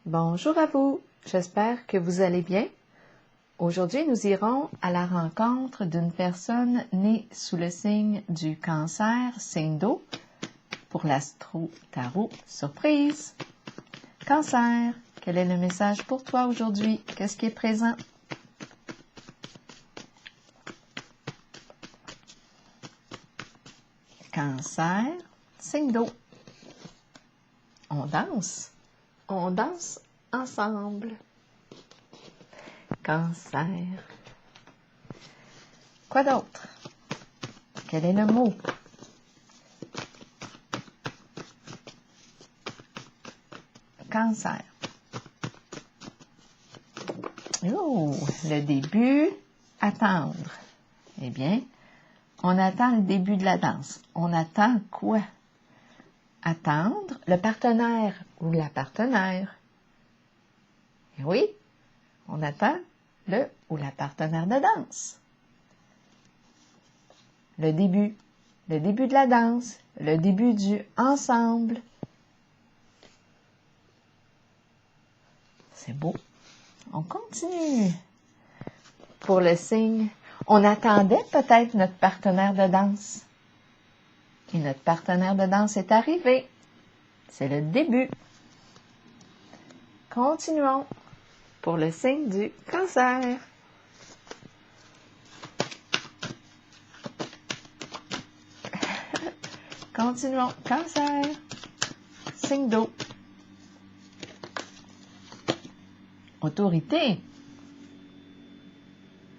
Bonjour à vous, j'espère que vous allez bien. Aujourd'hui, nous irons à la rencontre d'une personne née sous le signe du cancer, signe d'eau, pour l'astro-tarot surprise. Cancer, quel est le message pour toi aujourd'hui? Qu'est-ce qui est présent? Cancer, signe d'eau. On danse ensemble. Cancer. Quoi d'autre? Quel est le mot? Cancer. Oh, le début, attendre. Eh bien, on attend le début de la danse. On attend quoi? Attendre le partenaire ou la partenaire. Et oui, on attend le ou la partenaire de danse. Le début de la danse, le début du ensemble. C'est beau. On continue. Pour le signe, on attendait peut-être notre partenaire de danse. Et notre partenaire de danse est arrivé. C'est le début. Continuons pour le signe du cancer. Continuons. Cancer. Signe d'eau. Autorité.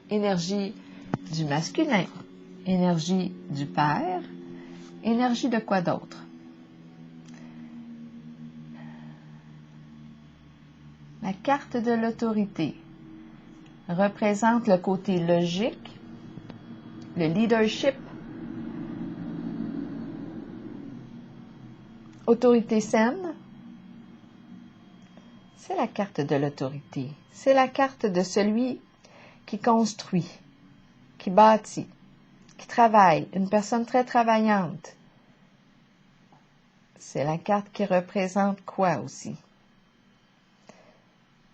Énergie du masculin. Énergie du père. Énergie de quoi d'autre? La carte de l'autorité représente le côté logique, le leadership, autorité saine. C'est la carte de l'autorité. C'est la carte de celui qui construit, qui bâtit, qui travaille, une personne très travaillante. C'est la carte qui représente quoi aussi?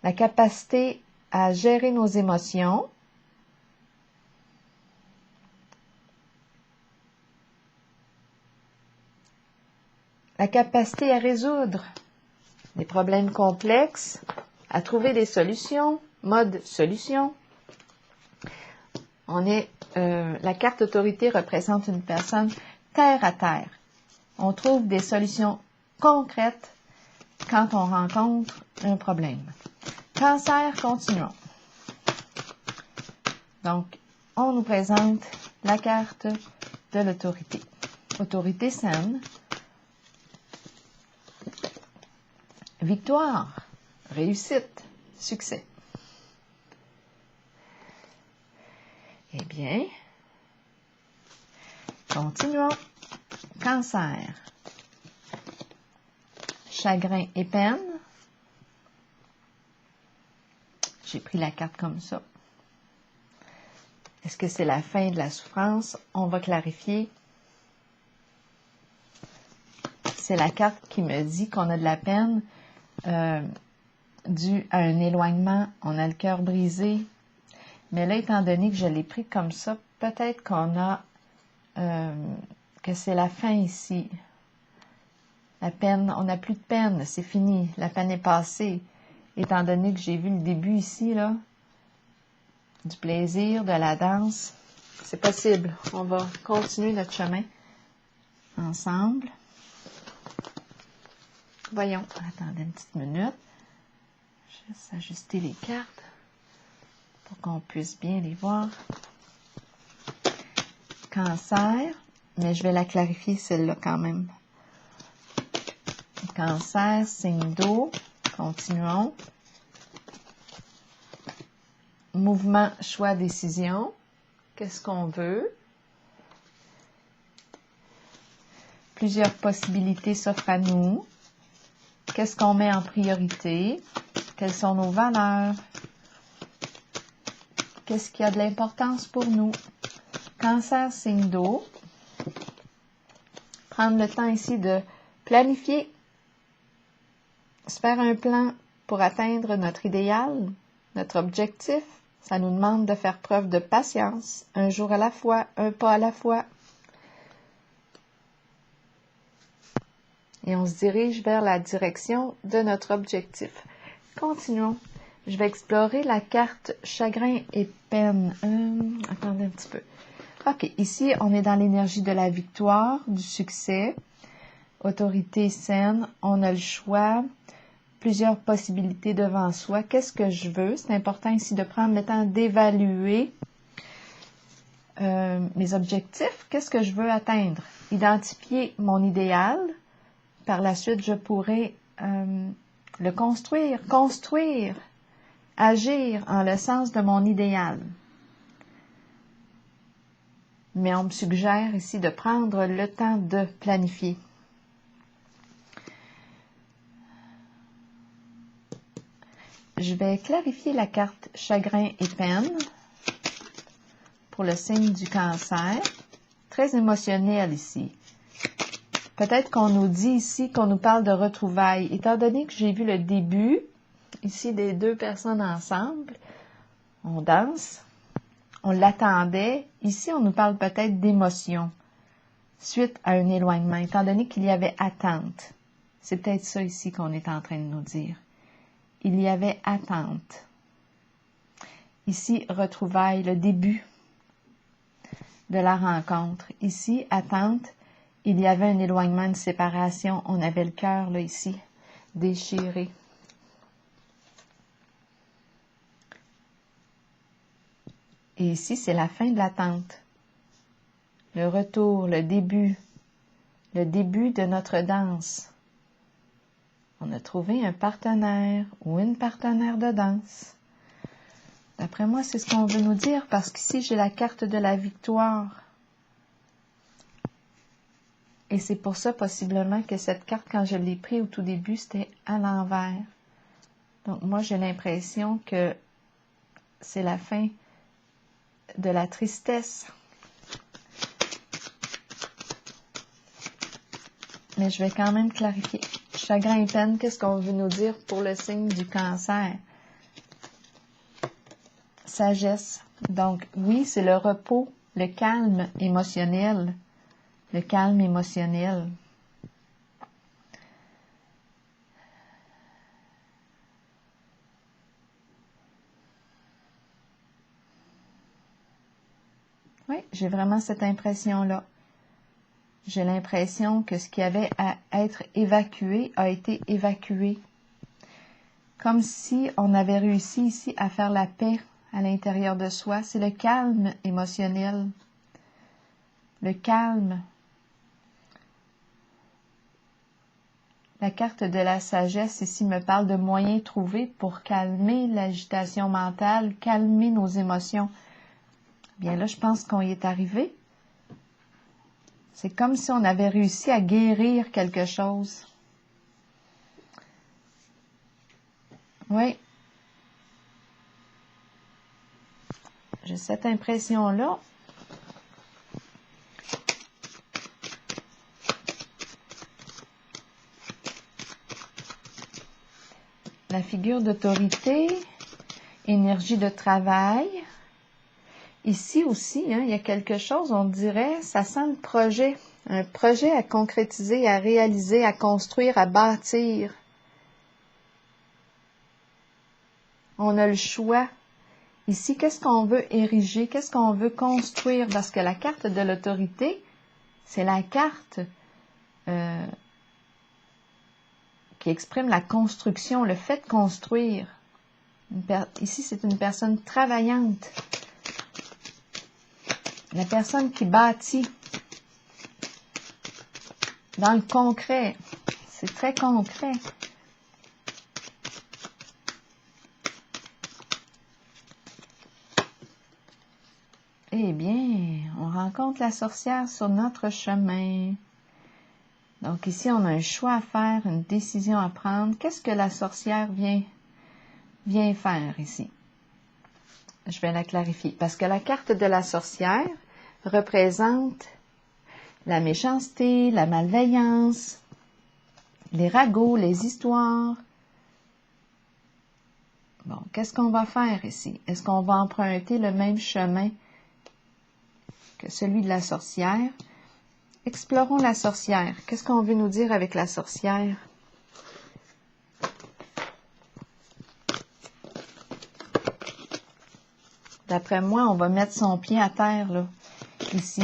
La capacité à gérer nos émotions, la capacité à résoudre des problèmes complexes, à trouver des solutions, mode solution. La carte autorité représente une personne terre à terre. On trouve des solutions concrètes quand on rencontre un problème. Cancer, continuons. Donc, on nous présente la carte de l'autorité. Autorité saine. Victoire, réussite, succès. Eh bien, continuons. Cancer. Chagrin et peine. J'ai pris la carte comme ça. Est-ce que c'est la fin de la souffrance? On va clarifier. C'est la carte qui me dit qu'on a de la peine due à un éloignement. On a le cœur brisé. Mais là, étant donné que je l'ai pris comme ça, peut-être que c'est la fin ici. La peine, on n'a plus de peine, c'est fini. La peine est passée. Étant donné que j'ai vu le début ici, là, du plaisir, de la danse, c'est possible. On va continuer notre chemin ensemble. Voyons, attendez une petite minute. Juste ajuster les cartes pour qu'on puisse bien les voir. Cancer, mais je vais la clarifier celle-là quand même. Cancer, signe d'eau. Continuons. Mouvement, choix, décision. Qu'est-ce qu'on veut? Plusieurs possibilités s'offrent à nous. Qu'est-ce qu'on met en priorité? Quelles sont nos valeurs? Qu'est-ce qui a de l'importance pour nous? Cancer, signe d'eau. Prendre le temps ici de planifier, se faire un plan pour atteindre notre idéal, notre objectif. Ça nous demande de faire preuve de patience, un jour à la fois, un pas à la fois. Et on se dirige vers la direction de notre objectif. Continuons. Je vais explorer la carte chagrin et peine. Attendez un petit peu. OK, ici, on est dans l'énergie de la victoire, du succès, autorité saine, on a le choix, plusieurs possibilités devant soi. Qu'est-ce que je veux? C'est important ici de prendre le temps d'évaluer mes objectifs. Qu'est-ce que je veux atteindre? Identifier mon idéal. Par la suite, je pourrai le construire, agir en le sens de mon idéal. Mais on me suggère ici de prendre le temps de planifier. Je vais clarifier la carte chagrin et peine pour le signe du cancer. Très émotionnel ici. Peut-être qu'on nous dit ici qu'on nous parle de retrouvailles. Étant donné que j'ai vu le début, ici, des deux personnes ensemble, on danse, on l'attendait. Ici, on nous parle peut-être d'émotion suite à un éloignement, étant donné qu'il y avait attente. C'est peut-être ça ici qu'on est en train de nous dire. Il y avait attente. Ici, retrouvailles, le début de la rencontre. Ici, attente. Il y avait un éloignement, une séparation. On avait le cœur, là, ici, déchiré. Et ici, c'est la fin de l'attente. Le retour, le début de notre danse. On a trouvé un partenaire ou une partenaire de danse. D'après moi, c'est ce qu'on veut nous dire, parce qu'ici, j'ai la carte de la victoire. Et c'est pour ça, possiblement, que cette carte, quand je l'ai prise au tout début, c'était à l'envers. Donc, moi, j'ai l'impression que c'est la fin de la tristesse. Mais je vais quand même clarifier. Chagrin et peine, qu'est-ce qu'on veut nous dire pour le signe du cancer? Sagesse. Donc, oui, c'est le repos, le calme émotionnel. Le calme émotionnel. Oui, j'ai vraiment cette impression-là. J'ai l'impression que ce qui avait à être évacué a été évacué. Comme si on avait réussi ici à faire la paix à l'intérieur de soi. C'est le calme émotionnel. Le calme. La carte de la sagesse ici me parle de moyens trouvés pour calmer l'agitation mentale, calmer nos émotions. Bien là, je pense qu'on y est arrivé. C'est comme si on avait réussi à guérir quelque chose. Oui. J'ai cette impression-là. La figure d'autorité, énergie de travail. Ici aussi, il y a quelque chose, on dirait, ça sent le projet. Un projet à concrétiser, à réaliser, à construire, à bâtir. On a le choix. Ici, qu'est-ce qu'on veut ériger? Qu'est-ce qu'on veut construire? Parce que la carte de l'autorité, c'est la carte qui exprime la construction, le fait de construire. Ici, c'est une personne travaillante. La personne qui bâtit dans le concret. C'est très concret. Eh bien, on rencontre la sorcière sur notre chemin. Donc ici, on a un choix à faire, une décision à prendre. Qu'est-ce que la sorcière vient faire ici? Je vais la clarifier. Parce que la carte de la sorcière représente la méchanceté, la malveillance, les ragots, les histoires. Bon, qu'est-ce qu'on va faire ici? Est-ce qu'on va emprunter le même chemin que celui de la sorcière? Explorons la sorcière. Qu'est-ce qu'on veut nous dire avec la sorcière? D'après moi, on va mettre son pied à terre, là, ici.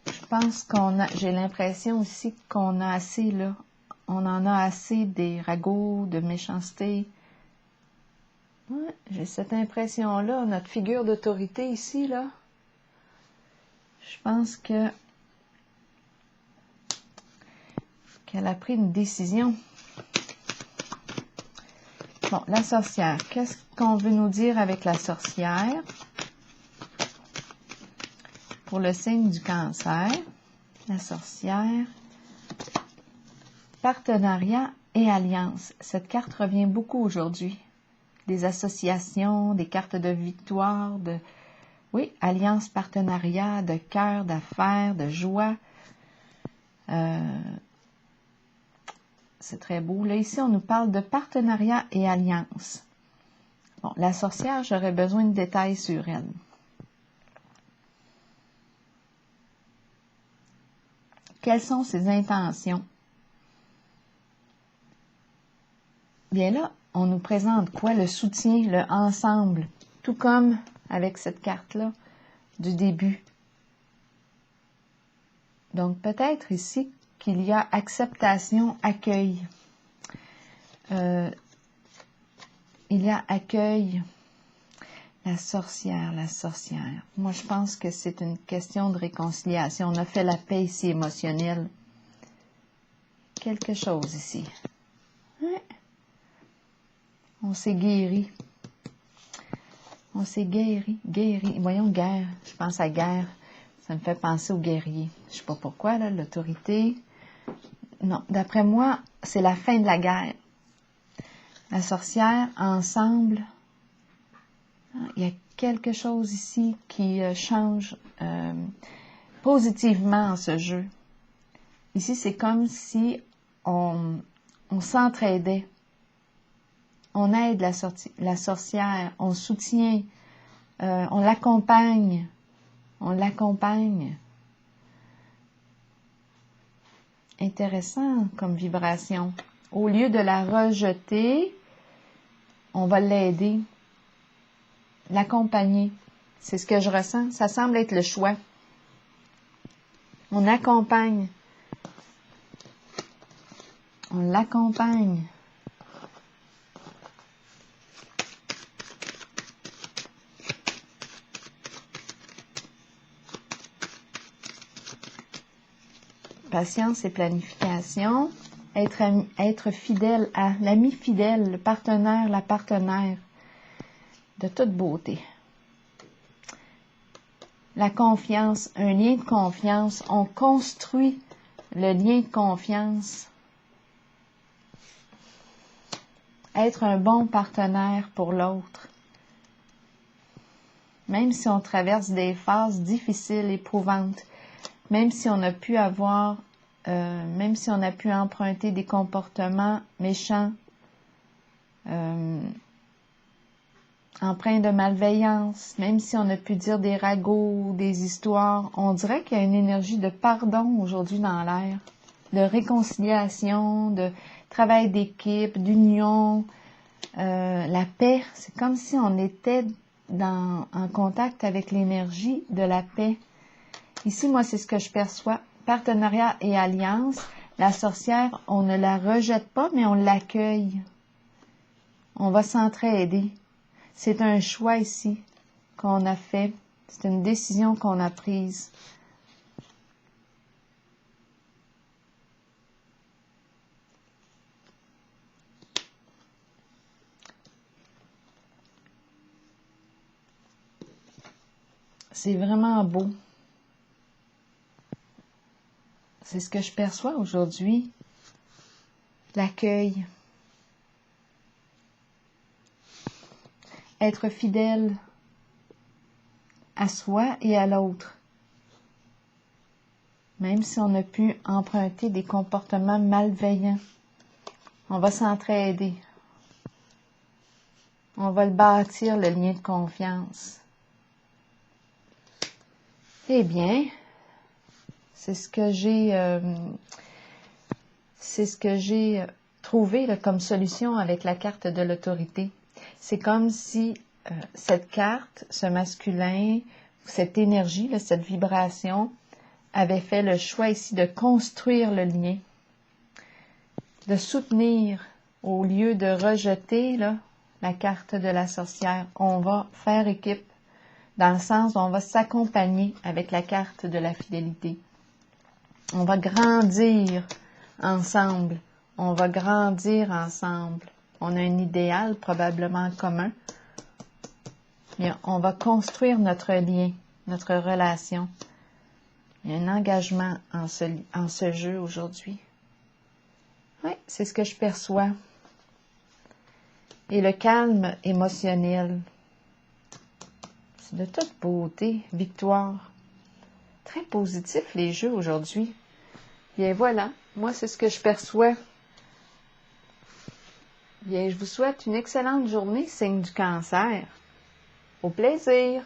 Je pense j'ai l'impression aussi qu'on a assez, là. On en a assez des ragots, de méchanceté. Ouais, j'ai cette impression-là. Notre figure d'autorité ici, là. Je pense qu'elle a pris une décision. Bon, la sorcière. Qu'est-ce qu'on veut nous dire avec la sorcière? Pour le signe du Cancer, la sorcière, partenariat et alliance. Cette carte revient beaucoup aujourd'hui. Des associations, des cartes de victoire, oui, alliance, partenariat, de cœur, d'affaires, de joie. C'est très beau. Là, ici, on nous parle de partenariat et alliance. Bon, la sorcière, j'aurais besoin de détails sur elle. Quelles sont ses intentions? Bien là, on nous présente quoi? Le soutien, le ensemble, tout comme avec cette carte-là du début. Donc, peut-être ici qu'il y a acceptation, accueil. Il y a accueil. La sorcière, la sorcière. Moi, je pense que c'est une question de réconciliation. On a fait la paix ici émotionnelle. Quelque chose ici. Ouais. On s'est guéri. On s'est guéri. Voyons, guerre. Je pense à guerre. Ça me fait penser aux guerriers. Je ne sais pas pourquoi, là, l'autorité. Non, d'après moi, c'est la fin de la guerre. La sorcière, ensemble, il y a quelque chose ici qui change positivement ce jeu. Ici, c'est comme si on s'entraidait. On aide la sorcière, on soutient, on l'accompagne. On l'accompagne. Intéressant comme vibration. Au lieu de la rejeter, on va l'aider, l'accompagner. C'est ce que je ressens. Ça semble être le choix. On accompagne. On l'accompagne. Patience et planification. Être fidèle à l'ami fidèle, le partenaire, la partenaire. De toute beauté. La confiance, un lien de confiance. On construit le lien de confiance. Être un bon partenaire pour l'autre. Même si on traverse des phases difficiles, éprouvantes, même si on a pu même si on a pu emprunter des comportements méchants, empreints de malveillance, même si on a pu dire des ragots, des histoires, on dirait qu'il y a une énergie de pardon aujourd'hui dans l'air, de réconciliation, de travail d'équipe, d'union, la paix. C'est comme si on était en contact avec l'énergie de la paix. Ici, moi, c'est ce que je perçois. Partenariat et alliance. La sorcière, on ne la rejette pas, mais on l'accueille. On va s'entraider. C'est un choix ici qu'on a fait. C'est une décision qu'on a prise. C'est vraiment beau. C'est ce que je perçois aujourd'hui. L'accueil. Être fidèle à soi et à l'autre. Même si on a pu emprunter des comportements malveillants. On va s'entraider. On va le bâtir, le lien de confiance. Eh bien, c'est ce que j'ai trouvé là, comme solution avec la carte de l'autorité. C'est comme si cette carte, ce masculin, cette énergie, là, cette vibration, avait fait le choix ici de construire le lien, de soutenir au lieu de rejeter là, la carte de la sorcière. On va faire équipe dans le sens où on va s'accompagner avec la carte de la fidélité. On va grandir ensemble. On va grandir ensemble. On a un idéal probablement commun. Bien, on va construire notre lien, notre relation. Il y a un engagement en ce jeu aujourd'hui. Oui, c'est ce que je perçois. Et le calme émotionnel. C'est de toute beauté, victoire. Très positif les jeux aujourd'hui. Bien voilà, moi c'est ce que je perçois. Bien, je vous souhaite une excellente journée, signe du cancer. Au plaisir!